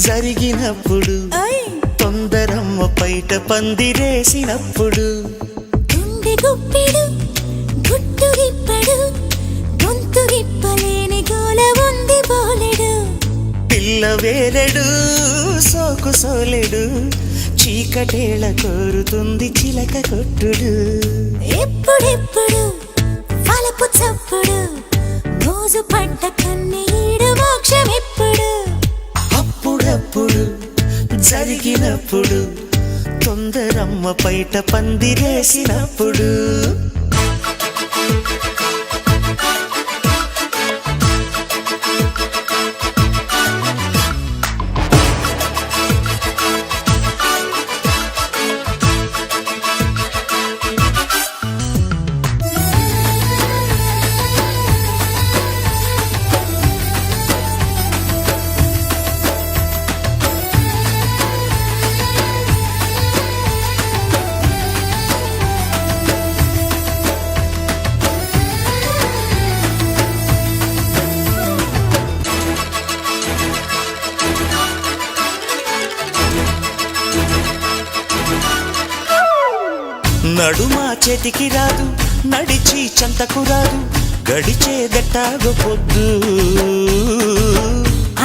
జరిగినప్పుడు తొందరమ్మ పైట పందిరేసినప్పుడు గుండె గుప్పిడు గుట్టు రిప్పడు గొంతు రిప్పలేని గోల ఉంది బోలెడు పిల్ల వేలెడు సోకు సోలెడు చీకటేళ కోరుతుంది చిలక కొట్టుడు ఎప్పుడెప్పుడు వలపు చప్పుడు మోజు పడ్డ కన్నీడు మోక్షం ఎప్పుడు అప్పుడప్పుడు జరిగినప్పుడు తొందరమ్మ పైట పందిరేసినప్పుడు నడుమా చేతికి రాదు నడిచి చంతకు రాదు గడిచే గట్టాగ పొద్దు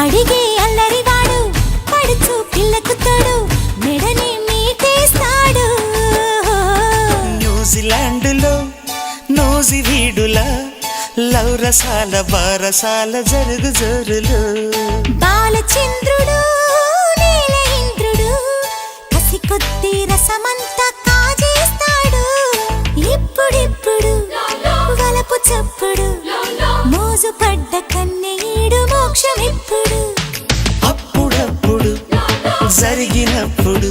అడిగే అల్లరివాడు పడుచు పిల్లకు తోడు మెడని మీటేస్తాడు న్యూజిలాండ్లో నోజి వీడులా లౌరసాల బారసాల జరుగు జోరులు బాలచంద్రుడు నీల ఇంద్రుడు కసి కొద్ది రసమంతా కాజేస్తాడు ఇప్పుడిప్పుడు వలపు చప్పుడు మోజు పడ్డ కన్నీడు మోక్షం ఎప్పుడు అప్పుడప్పుడు జరిగినప్పుడు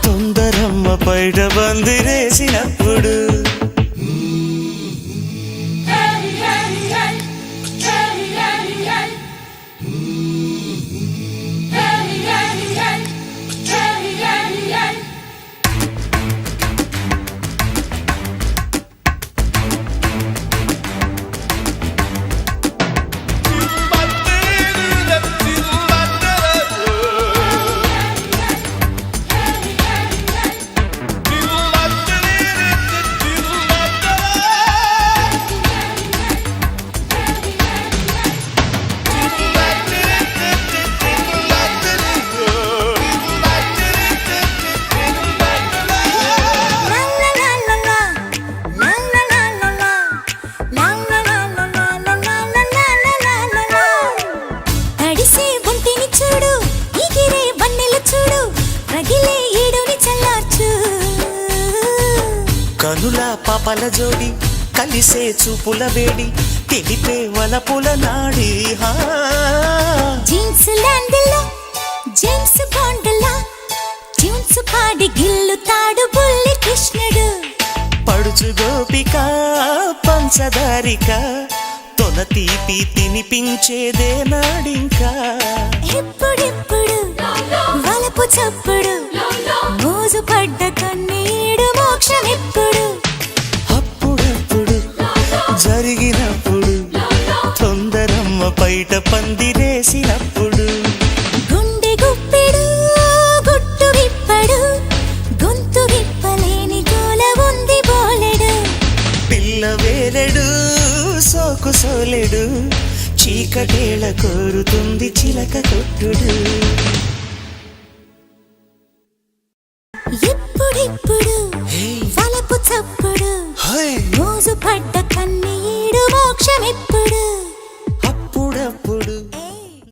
తొందరమ్మ పైట బందిరేసినప్పుడు కనుల పాపల జోడి కలిసే చూపుల వేడి తెలిపే వలపుల నాడి జీన్స్ ల్యాండ్లో జేమ్స్ బాండ్లా ట్యూన్స్ పాడి గిల్లుతాడు బుల్లి కృష్ణుడు పడుచు గోపిక పంచదారిక తొన తీపి తినిపించేదే నాడింకా ఎప్పుడెప్పుడు వలపు చప్పుడు మోజు పడ్డ కన్నీడు మోక్షం ఎప్పుడు అప్పుడప్పుడు జరిగినప్పుడు తొందరమ్మ పైట పందిరేసినప్పుడు గుండె గుప్పిడు గుట్టు విప్పడు గొంతు విప్పలేని గోల ఉంది బోలెడు పిల్ల వేలెడు సోకు సోలెడు చీకటేళ కోరుతుంది చిలక కొట్టుడు ఎప్పుడిప్పుడు వలపు చప్పుడు మోజు పడ్డ కన్నీడు మోక్షం ఎప్పుడు అప్పుడప్పుడు